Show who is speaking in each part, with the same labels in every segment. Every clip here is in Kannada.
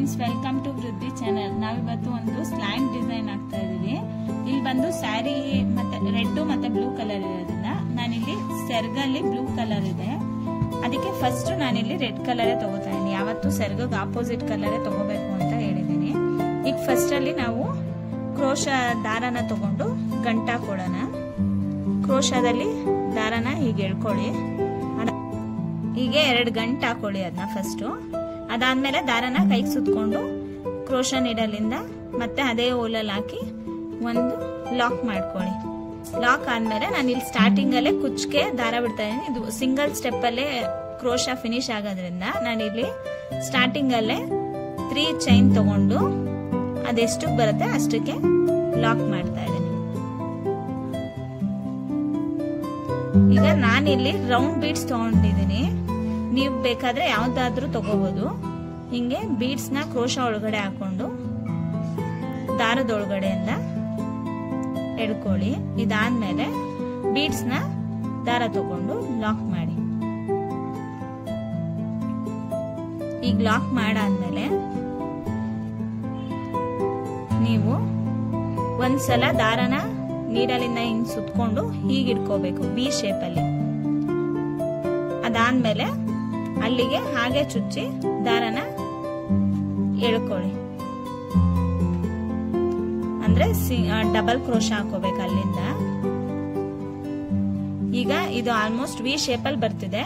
Speaker 1: ಫ್ರೆಂಡ್ಸ್, ವೆಲ್ಕಮ್ ಟು ವೃದ್ಧಿ ಚಾನೆಲ್. ನಾವಿವತ್ತು ಒಂದು ಸ್ಲೈಮ್ ಡಿಸೈನ್ ಆಗ್ತಾ ಇದೀವಿ. ಇಲ್ಲಿ ಬಂದು ಸ್ಯಾರಿ ಮತ್ತೆ ರೆಡ್ ಮತ್ತೆ ಬ್ಲೂ ಕಲರ್ ಇರೋದ್ರಿಂದ ನಾನಿಲ್ಲಿ ಸೆರ್ಗಲ್ಲಿ ಬ್ಲೂ ಕಲರ್ ಇದೆ, ಅದಕ್ಕೆ ಫಸ್ಟ್ ನಾನಿಲ್ಲಿ ರೆಡ್ ಕಲರೇ ತಗೋತಾ ಇದೀನಿ. ಯಾವತ್ತು ಸೆರ್ಗಗೆ ಆಪೋಸಿಟ್ ಕಲರೇ ತಗೋಬೇಕು ಅಂತ ಹೇಳಿದೀನಿ. ಈಗ ಫಸ್ಟ್ ಅಲ್ಲಿ ನಾವು ಕ್ರೋಶ ದಾರನ ತಗೊಂಡು ಗಂಟ ಕೊಡೋಣ. ಕ್ರೋಶದಲ್ಲಿ ದಾರನ ಹೀಗೆ ಎಳ್ಕೊಳ್ಳಿ, ಹೀಗೆ 2 ಗಂಟೆ ಹಾಕೊಳ್ಳಿ. ಅದನ್ನ ಫಸ್ಟ್ ಅದಾದ್ಮೇಲೆ ದಾರನ ಕೈಗೆ ಸುತ್ಕೊಂಡು ಕ್ರೋಶ ನೀಡಲಿಂದ ಮತ್ತೆ ಅದೇ ಓಲಲ್ಲಿ ಹಾಕಿ ಒಂದು ಲಾಕ್ ಮಾಡ್ಕೊಳ್ಳಿ. ಲಾಕ್ ಆದ್ಮೇಲೆ ನಾನು ಇಲ್ಲಿ ಸ್ಟಾರ್ಟಿಂಗ್ ಅಲ್ಲೇ ಕುಚ್ಚಿಗೆ ದಾರ ಬಿಡ್ತಾ ಇದೀನಿ. ಇದು ಸಿಂಗಲ್ ಸ್ಟೆಪ್ ಅಲ್ಲೇ ಕ್ರೋಶ ಫಿನಿಶ್ ಆಗೋದ್ರಿಂದ ನಾನಿಲ್ಲಿ ಸ್ಟಾರ್ಟಿಂಗ್ ಅಲ್ಲೇ 3 ಚೈನ್ ತಗೊಂಡು ಅದೆಷ್ಟಕ್ಕೆ ಬರುತ್ತೆ ಅಷ್ಟಕ್ಕೆ ಲಾಕ್ ಮಾಡ್ತಾ ಇದ್ದೀನಿ. ಈಗ ನಾನಿಲ್ಲಿ ರೌಂಡ್ ಬೀಡ್ಸ್ ತಗೊಂಡಿದ್ದೀನಿ, ನೀವು ಬೇಕಾದ್ರೆ ಯಾವ್ದಾದ್ರೂ ತಗೋಬಹುದು. ಹಿಂಗೆ ಬೀಡ್ಸ್ ನ ಕ್ರೋಶ ಒಳಗಡೆ ಹಾಕೊಂಡು ದಾರದೊಳಗಡೆಯಿಂದ ಎಡ್ಕೊಳ್ಳಿ. ಇದಾದ್ಮೇಲೆ ಬೀಡ್ಸ್ ನ ದಾರ ತಗೊಂಡು ಲಾಕ್ ಮಾಡಿ. ಈಗ ಲಾಕ್ ಮಾಡಾದ್ಮೇಲೆ ನೀವು ಒಂದ್ಸಲ ದಾರನ ನೀಡಲಿಂದ ಹಿಂಗ್ ಸುತ್ಕೊಂಡು ಹೀಗೆ ಇಟ್ಕೋಬೇಕು ವಿ ಶೇಪ್ ಅಲ್ಲಿ. ಅದಾದ್ಮೇಲೆ ಅಲ್ಲಿಗೆ ಹಾಗೆ ಚುಚ್ಚಿ ದಾರನ ಎಳ್ಕೊಳ್ಳಿ. ಅಂದ್ರೆ ಡಬಲ್ ಕ್ರೋಶ ಹಾಕೋಬೇಕು ಅಲ್ಲಿಂದ. ಈಗ ಇದು ಆಲ್ಮೋಸ್ಟ್ ವಿ ಶೇಪ್ ಅಲ್ಲಿ ಬರ್ತಿದೆ.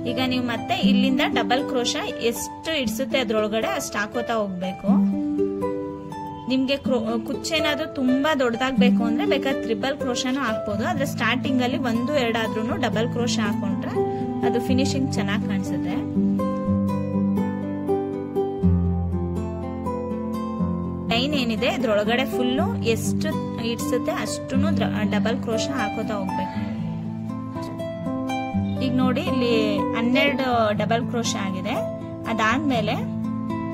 Speaker 1: ಈಗ ನೀವು ಮತ್ತೆ ಇಲ್ಲಿಂದ ಡಬಲ್ ಕ್ರೋಶ ಎಷ್ಟು ಇಡ್ಸುತ್ತೆ ಅದ್ರೊಳಗಡೆ ಅಷ್ಟು ಹಾಕೋತಾ ಹೋಗ್ಬೇಕು. ನಿಮ್ಗೆ ಕುಚ್ಚೇನಾದ್ರೂ ತುಂಬಾ ದೊಡ್ಡದಾಗ್ಬೇಕು ಅಂದ್ರೆ ಬೇಕಾದ್ರೆ ಟ್ರಿಬಲ್ ಕ್ರೋಶನೂ ಹಾಕ್ಬೋದು. ಆದ್ರೆ ಸ್ಟಾರ್ಟಿಂಗ್ ಅಲ್ಲಿ 1-2 ಆದ್ರೂ ಡಬಲ್ ಕ್ರೋಶ ಹಾಕೊಂಡ್ರೆ ಅದು ಫಿನಿಶಿಂಗ್ ಚೆನ್ನಾಗಿ ಕಾಣಿಸುತ್ತೆ. ಲೈನ್ ಏನಿದೆ ಇದ್ರೊಳಗಡೆ ಫುಲ್ಲು ಎಷ್ಟು ಇಡ್ಸುತ್ತೆ ಅಷ್ಟನ್ನು ಡಬಲ್ ಕ್ರೋಶ ಹಾಕೋತಾ ಹೋಗ್ಬೇಕು. ಈಗ ನೋಡಿ ಇಲ್ಲಿ 12 ಡಬಲ್ ಕ್ರೋಶ ಆಗಿದೆ. ಅದಾದ್ಮೇಲೆ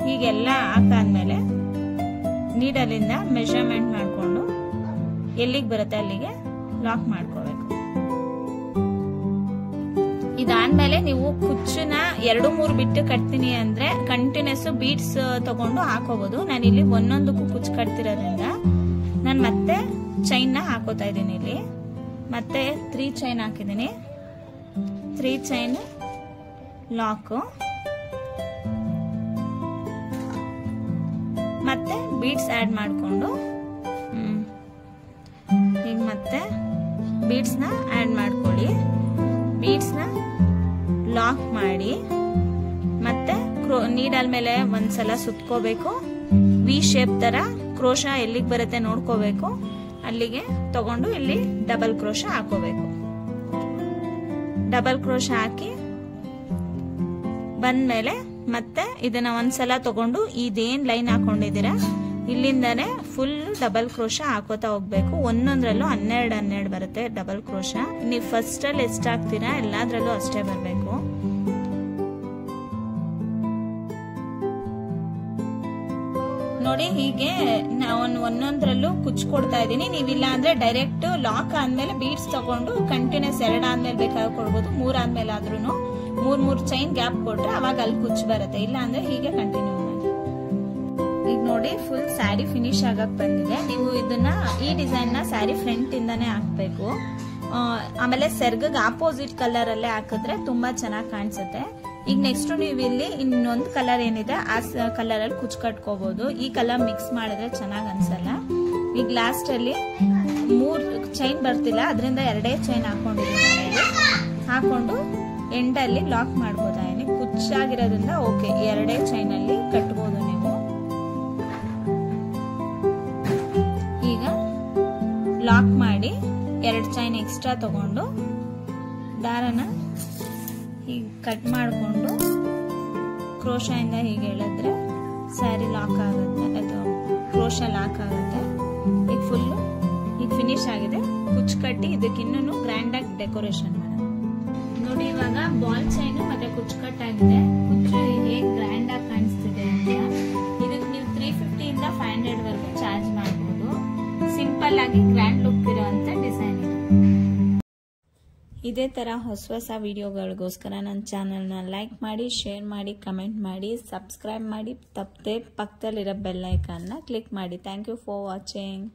Speaker 1: ಹೀಗೆಲ್ಲ ಹಾಕಾದ್ಮೇಲೆ ನೀಡಲಿಂದ ಮೆಜರ್ಮೆಂಟ್ ಮಾಡ್ಕೊಂಡು ಎಲ್ಲಿಗೆ ಬರುತ್ತೆ ಅಲ್ಲಿಗೆ ಲಾಕ್ ಮಾಡ್ಕೋಬೇಕು. ಇದಾದ್ಮೇಲೆ ನೀವು ಕುಚ್ಚನ್ನ 2-3 ಬಿಟ್ಟು ಕಟ್ತೀನಿ ಅಂದ್ರೆ ಕಂಟಿನ್ಯೂಸ್ ಬೀಡ್ಸ್ ತಗೊಂಡು ಹಾಕೋಬಹುದು. ನಾನಿಲ್ಲಿ ಒಂದೊಂದಕ್ಕೂ ಕುಚ್ಚು ಕಟ್ತಿರೋದ್ರಿಂದ ನಾನು ಮತ್ತೆ ಚೈನ್ ನ ಹಾಕೋತಾ ಇದ್ದೀನಿ. ಇಲ್ಲಿ ಮತ್ತೆ 3 ಚೈನ್ ಹಾಕಿದ್ದೀನಿ. 3 ಚೈನ್ ಲಾಕ್ ಮತ್ತೆ ಬೀಡ್ಸ್ ಆಡ್ ಮಾಡ್ಕೊಂಡು ಈಗ ಮತ್ತೆ ಬೀಡ್ಸ್ ನ ಆಡ್ ಮಾಡ್ಕೊಳ್ಳಿ. ಬೀಡ್ಸ್ ನ ಲಾಕ್ ಮಾಡಿ ಮತ್ತೆ ನೀಡಲ್ ಮೇಲೆ ಒಂದ್ಸಲ ಸುತ್ಕೋಬೇಕು. ವಿ ಶೇಪ್ ತರ ಕ್ರೋಶ ಎಲ್ಲಿಗೆ ಬರುತ್ತೆ ನೋಡ್ಕೋಬೇಕು. ಅಲ್ಲಿಗೆ ತಗೊಂಡು ಇಲ್ಲಿ ಡಬಲ್ ಕ್ರೋಶ ಹಾಕೋಬೇಕು. ಡಬಲ್ ಕ್ರೋಶ ಹಾಕಿ ಬಂದ್ಮೇಲೆ ಮತ್ತೆ ಇದನ್ನ ಒಂದ್ಸಲ ತಗೊಂಡು ಇದೇನ್ ಲೈನ್ ಹಾಕೊಂಡಿದ್ದೀರಾ ಇಲ್ಲಿಂದಾನೆ ಫುಲ್ ಡಬಲ್ ಕ್ರೋಶ ಹಾಕೋತಾ ಹೋಗ್ಬೇಕು. ಒಂದೊಂದ್ರಲ್ಲೂ 12 ಬರುತ್ತೆ ಡಬಲ್ ಕ್ರೋಶ. ನೀವು ಫಸ್ಟ್ ಅಲ್ಲಿ ಎಷ್ಟು ಹಾಕ್ತೀರಾ ಎಲ್ಲಾದ್ರಲ್ಲೂ ಅಷ್ಟೇ ಬರ್ಬೇಕು. ನೋಡಿ ಹೀಗೆ ನಾನು ಒಂದೊಂದ್ರಲ್ಲೂ ಕುಚ್ ಕೊಡ್ತಾ ಇದ್ದೀನಿ. ನೀವಿಲ್ಲ ಅಂದ್ರೆ ಡೈರೆಕ್ಟ್ ಲಾಕ್ ಆದ್ಮೇಲೆ ಬೀಡ್ಸ್ ತಗೊಂಡು ಕಂಟಿನ್ಯೂಸ್ 2 ಆದ್ಮೇಲೆ ಬೇಕಾದ್ರೆ ಕೊಡ್ಬೋದು. 3 ಆದ್ಮೇಲೆ ಆದ್ರೂ 3 ಚೈನ್ ಗ್ಯಾಪ್ ಕೊಟ್ರೆ ಅವಾಗ ಅಲ್ಲಿ ಕುಚ್ ಬರುತ್ತೆ. ಇಲ್ಲ ಅಂದ್ರೆ ಹೀಗೆ ಕಂಟಿನ್ಯೂ ಮಾಡಿ. ಈಗ ನೋಡಿ ಫುಲ್ ಸ್ಯಾರಿ ಫಿನಿಶ್ ಆಗಕ್ ಬಂದಿದೆ. ನೀವು ಇದನ್ನ ಈ ಡಿಸೈನ್ ನ ಸ್ಯಾರಿ ಫ್ರಂಟ್ ಇಂದಾನೆ ಹಾಕ್ಬೇಕು. ಆಮೇಲೆ ಸೆರ್ಗಗ್ ಆಪೋಸಿಟ್ ಕಲರ್ ಅಲ್ಲೇ ಹಾಕಿದ್ರೆ ತುಂಬಾ ಚೆನ್ನಾಗಿ ಕಾಣಿಸುತ್ತೆ. ಈಗ ನೆಕ್ಸ್ಟ್ ನೀವು ಇಲ್ಲಿ ಇನ್ನೊಂದು ಕಲರ್ ಏನಿದೆ ಆ ಕಲರ್ ಅಲ್ಲಿ ಕುಚ್ ಕಟ್ಕೋಬಹುದು. ಈ ಕಲರ್ ಮಿಕ್ಸ್ ಮಾಡಿದ್ರೆ ಚೆನ್ನಾಗ್ ಅನ್ಸಲ್ಲ. ಈಗ ಲಾಸ್ಟ್ ಅಲ್ಲಿ 3 ಚೈನ್ ಬರ್ತಿಲ್ಲ, ಅದರಿಂದ 2 ಚೈನ್ ಹಾಕೊಂಡಿದ್ದೀನಿ. ಹಾಕೊಂಡು ಎಂಡಲ್ಲಿ ಲಾಕ್ ಮಾಡ್ಬೋದಾ ಕುಚ್ಚಾಗಿರೋದ್ರಿಂದ ಓಕೆ 2 ಚೈನ್ ಅಲ್ಲಿ ಕಟ್ಬೋದು ನೀವು. ಈಗ ಲಾಕ್ ಮಾಡಿ 2 ಚೈನ್ ಎಕ್ಸ್ಟ್ರಾ ತಗೊಂಡು ದಾರನ ಹೀಗೆ ಕಟ್ ಮಾಡಿಕೊಂಡು ಕ್ರೋಶ ಇಂದ ಹೀಗೆ ಎಳೆದ್ರೆ ಸ್ಯಾರಿ ಲಾಕ್ ಆಗುತ್ತೆ ಅಥವಾ ಕ್ರೋಶ ಲಾಕ್ ಆಗುತ್ತೆ. ಈಗ ಫುಲ್ ಈಗ ಫಿನಿಶ್ ಆಗಿದೆ. ಕುಚ್ ಕಟ್ಟಿ ಇದಕ್ಕೆ ಇನ್ನೂ ಗ್ರ್ಯಾಂಡ್ ಆಗಿ ಡೆಕೋರೇಷನ್ ಮಾಡೋಣ. ನೋಡಿ ಇವಾಗ ಬಾಲ್ ಚೈನ್ ಮತ್ತೆ ಕುಚ್ ಕಟ್ ಆಗಿದೆ. ಕುಚ್ಚು ಹೇಗೆ ಗ್ರ್ಯಾಂಡ್ ಆಗಿ ಕಾಣಿಸ್ತಿದೆ ಅಂತ. ಇದಕ್ಕೆ ನೀವು 350 ಇಂದ 500 ವರೆಗೂ ಚಾರ್ಜ್ ಮಾಡಬಹುದು. ಸಿಂಪಲ್ ಆಗಿ ಗ್ರ್ಯಾಂಡ್ ಲುಕ್ ಇರುವಂತ ಡಿಸೈನ್ ಇದು. ಇದೇ ಥರ ಹೊಸ ವಿಡಿಯೋಗಳಿಗೋಸ್ಕರ ನನ್ನ ಚಾನಲ್ನ ಲೈಕ್ ಮಾಡಿ, ಶೇರ್ ಮಾಡಿ, ಕಮೆಂಟ್ ಮಾಡಿ, ಸಬ್ಸ್ಕ್ರೈಬ್ ಮಾಡಿ, ತಪ್ಪದೆ ಪಕ್ಕದಲ್ಲಿರೋ ಬೆಲ್ ಐಕಾನ್ನ ಕ್ಲಿಕ್ ಮಾಡಿ. Thank you for watching.